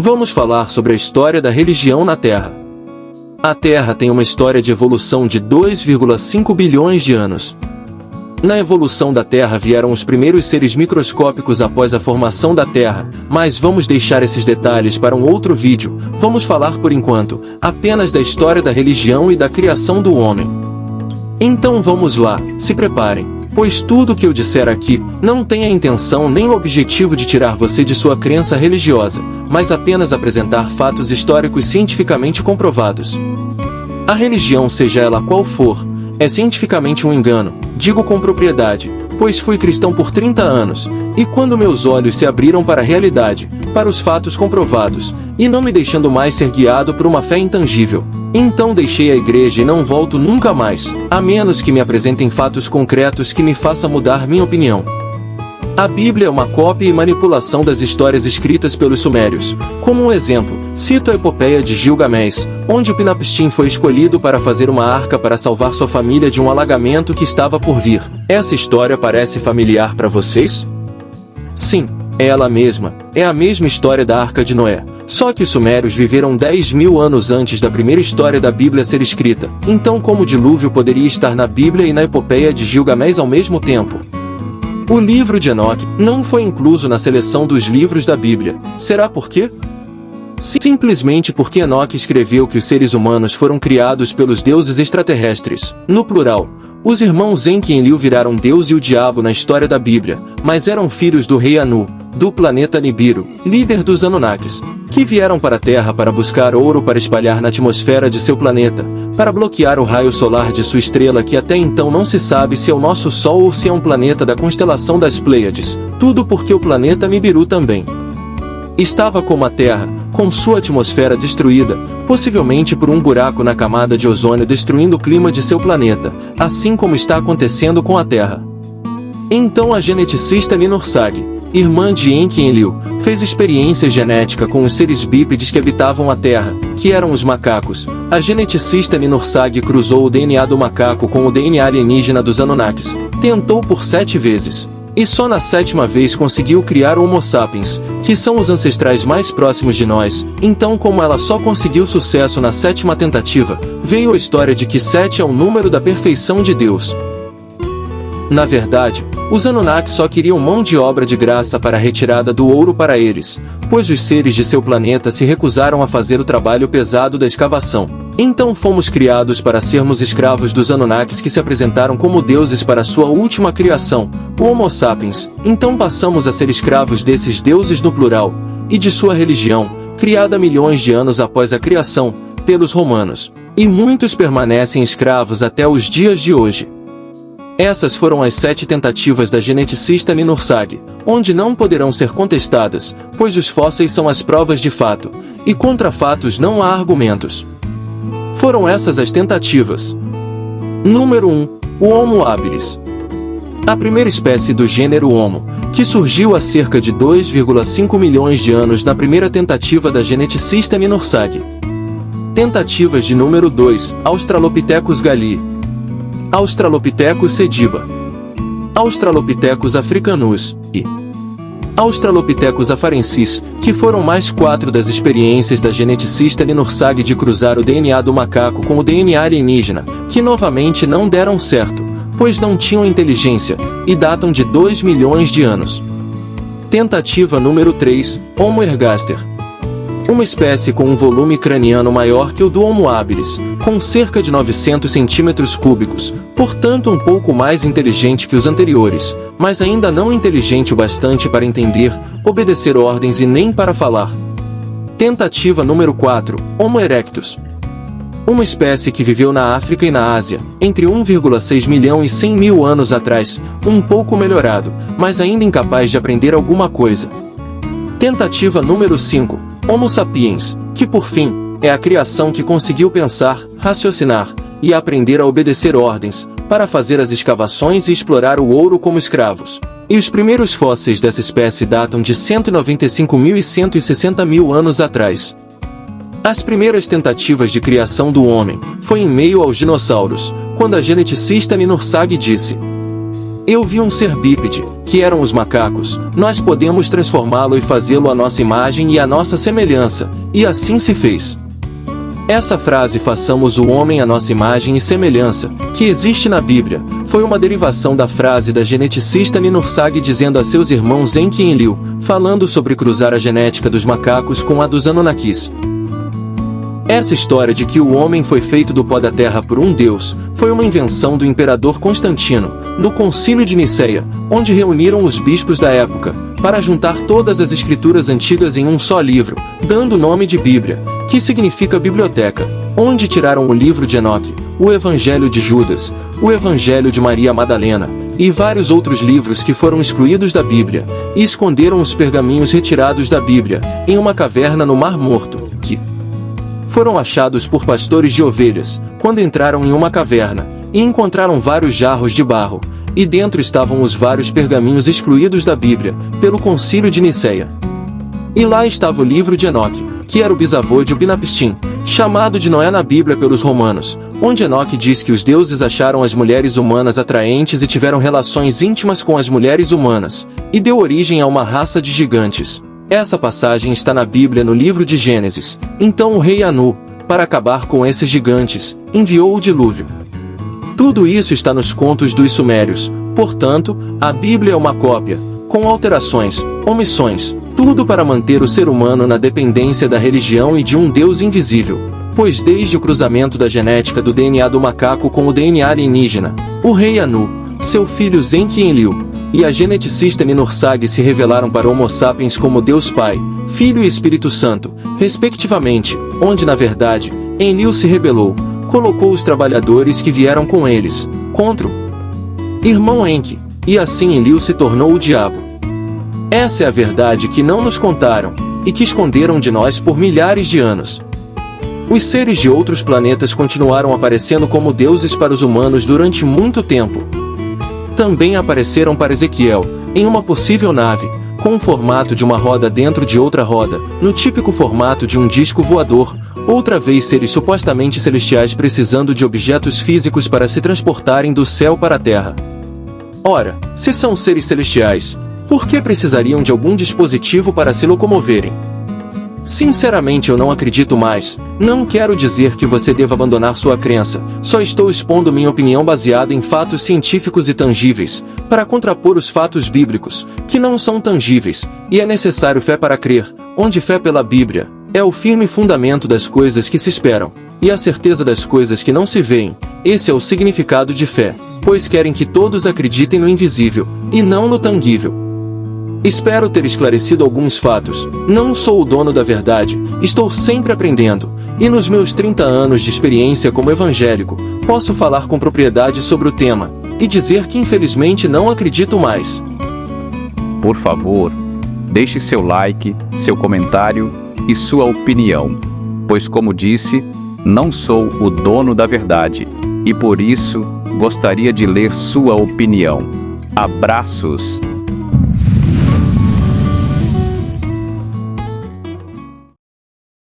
Vamos falar sobre a história da religião na Terra. A Terra tem uma história de evolução de 2,5 bilhões de anos. Na evolução da Terra vieram os primeiros seres microscópicos após a formação da Terra, mas vamos deixar esses detalhes para um outro vídeo. Vamos falar por enquanto, apenas da história da religião e da criação do homem. Então vamos lá, se preparem, pois tudo o que eu disser aqui não tem a intenção nem o objetivo de tirar você de sua crença religiosa, mas apenas apresentar fatos históricos cientificamente comprovados. A religião, seja ela qual for, é cientificamente um engano, digo com propriedade, pois fui cristão por 30 anos, e quando meus olhos se abriram para a realidade, para os fatos comprovados, e não me deixando mais ser guiado por uma fé intangível, então deixei a igreja e não volto nunca mais, a menos que me apresentem fatos concretos que me façam mudar minha opinião. A Bíblia é uma cópia e manipulação das histórias escritas pelos sumérios. Como um exemplo, cito a epopeia de Gilgamesh, onde Utnapishtim foi escolhido para fazer uma arca para salvar sua família de um alagamento que estava por vir. Essa história parece familiar para vocês? Sim, é ela mesma. É a mesma história da Arca de Noé. Só que os sumérios viveram 10.000 anos antes da primeira história da Bíblia ser escrita. Então como o dilúvio poderia estar na Bíblia e na epopeia de Gilgamesh ao mesmo tempo? O livro de Enoque não foi incluso na seleção dos livros da Bíblia. Será por quê? Simplesmente porque Enoque escreveu que os seres humanos foram criados pelos deuses extraterrestres, no plural. Os irmãos Enki e Enlil viraram Deus e o diabo na história da Bíblia, mas eram filhos do rei Anu, do planeta Nibiru, líder dos Anunnakis, que vieram para a Terra para buscar ouro para espalhar na atmosfera de seu planeta, para bloquear o raio solar de sua estrela que até então não se sabe se é o nosso Sol ou se é um planeta da constelação das Pleiades, tudo porque o planeta Nibiru também estava como a Terra, com sua atmosfera destruída, possivelmente por um buraco na camada de ozônio destruindo o clima de seu planeta, assim como está acontecendo com a Terra. Então a geneticista Ninursag, irmã de Enki e Enlil, fez experiência genética com os seres bípedes que habitavam a Terra, que eram os macacos. A geneticista Ninursag cruzou o DNA do macaco com o DNA alienígena dos Anunnakis. Tentou por 7 vezes. E só na 7ª vez conseguiu criar o Homo sapiens, que são os ancestrais mais próximos de nós. Então, como ela só conseguiu sucesso na 7ª tentativa, veio a história de que 7 é o número da perfeição de Deus. Na verdade, os Anunnakis só queriam mão de obra de graça para a retirada do ouro para eles, pois os seres de seu planeta se recusaram a fazer o trabalho pesado da escavação. Então fomos criados para sermos escravos dos Anunnakis que se apresentaram como deuses para sua última criação, o Homo sapiens. Então passamos a ser escravos desses deuses no plural, e de sua religião, criada milhões de anos após a criação, pelos romanos. E muitos permanecem escravos até os dias de hoje. Essas foram as 7 tentativas da geneticista Ninursag, onde não poderão ser contestadas, pois os fósseis são as provas de fato, e contra fatos não há argumentos. Foram essas as tentativas. Número 1. O Homo habilis. A primeira espécie do gênero Homo, que surgiu há cerca de 2,5 milhões de anos na primeira tentativa da geneticista Ninursag. Tentativas de número 2, Australopithecus galli, Australopithecus sediba, Australopithecus africanus e Australopithecus afarensis, que foram mais 4 das experiências da geneticista Ninursag de cruzar o DNA do macaco com o DNA alienígena, que novamente não deram certo, pois não tinham inteligência, e datam de 2 milhões de anos. Tentativa número 3, Homo ergaster. Uma espécie com um volume craniano maior que o do Homo habilis, com cerca de 900 centímetros cúbicos, portanto um pouco mais inteligente que os anteriores, mas ainda não inteligente o bastante para entender, obedecer ordens e nem para falar. Tentativa número 4, Homo erectus. Uma espécie que viveu na África e na Ásia, entre 1,6 milhão e 100 mil anos atrás, um pouco melhorado, mas ainda incapaz de aprender alguma coisa. Tentativa número 5, Homo sapiens, que por fim, é a criação que conseguiu pensar, raciocinar, e aprender a obedecer ordens, para fazer as escavações e explorar o ouro como escravos. E os primeiros fósseis dessa espécie datam de 195.000 e 160.000 anos atrás. As primeiras tentativas de criação do homem foi em meio aos dinossauros, quando a geneticista Ninursag disse: Eu vi um ser bípede, que eram os macacos. Nós podemos transformá-lo e fazê-lo à nossa imagem e à nossa semelhança, e assim se fez. Essa frase "façamos o homem à nossa imagem e semelhança", que existe na Bíblia, foi uma derivação da frase da geneticista Ninursag dizendo a seus irmãos Enki e Enlil, falando sobre cruzar a genética dos macacos com a dos Anunnakis. Essa história de que o homem foi feito do pó da terra por um deus, foi uma invenção do imperador Constantino, no Concílio de Niceia, onde reuniram os bispos da época, para juntar todas as escrituras antigas em um só livro, dando o nome de Bíblia, que significa biblioteca, onde tiraram o livro de Enoque, o Evangelho de Judas, o Evangelho de Maria Madalena, e vários outros livros que foram excluídos da Bíblia, e esconderam os pergaminhos retirados da Bíblia, em uma caverna no Mar Morto, que foram achados por pastores de ovelhas, quando entraram em uma caverna, e encontraram vários jarros de barro, e dentro estavam os vários pergaminhos excluídos da Bíblia, pelo Concílio de Niceia. E lá estava o livro de Enoque, que era o bisavô de Upnapishtim, chamado de Noé na Bíblia pelos romanos, onde Enoque diz que os deuses acharam as mulheres humanas atraentes e tiveram relações íntimas com as mulheres humanas, e deu origem a uma raça de gigantes. Essa passagem está na Bíblia no livro de Gênesis. Então o rei Anu, para acabar com esses gigantes, enviou o dilúvio. Tudo isso está nos contos dos Sumérios, portanto, a Bíblia é uma cópia, com alterações, omissões, tudo para manter o ser humano na dependência da religião e de um Deus invisível. Pois desde o cruzamento da genética do DNA do macaco com o DNA alienígena, o rei Anu, seu filho Enki e Enlil, e a geneticista Ninursag se revelaram para Homo sapiens como Deus Pai, Filho e Espírito Santo, respectivamente, onde na verdade, Enlil se rebelou, colocou os trabalhadores que vieram com eles, contra o irmão Enki, e assim Enlil se tornou o diabo. Essa é a verdade que não nos contaram, e que esconderam de nós por milhares de anos. Os seres de outros planetas continuaram aparecendo como deuses para os humanos durante muito tempo. Também apareceram para Ezequiel, em uma possível nave, com o formato de uma roda dentro de outra roda, no típico formato de um disco voador, outra vez seres supostamente celestiais precisando de objetos físicos para se transportarem do céu para a terra. Ora, se são seres celestiais, por que precisariam de algum dispositivo para se locomoverem? Sinceramente eu não acredito mais. Não quero dizer que você deva abandonar sua crença, só estou expondo minha opinião baseada em fatos científicos e tangíveis, para contrapor os fatos bíblicos, que não são tangíveis, e é necessário fé para crer, onde fé pela Bíblia é o firme fundamento das coisas que se esperam, e a certeza das coisas que não se veem. Esse é o significado de fé, pois querem que todos acreditem no invisível, e não no tangível. Espero ter esclarecido alguns fatos. Não sou o dono da verdade, estou sempre aprendendo, e nos meus 30 anos de experiência como evangélico, posso falar com propriedade sobre o tema, e dizer que infelizmente não acredito mais. Por favor, deixe seu like, seu comentário e sua opinião, pois como disse, não sou o dono da verdade, e por isso gostaria de ler sua opinião. Abraços!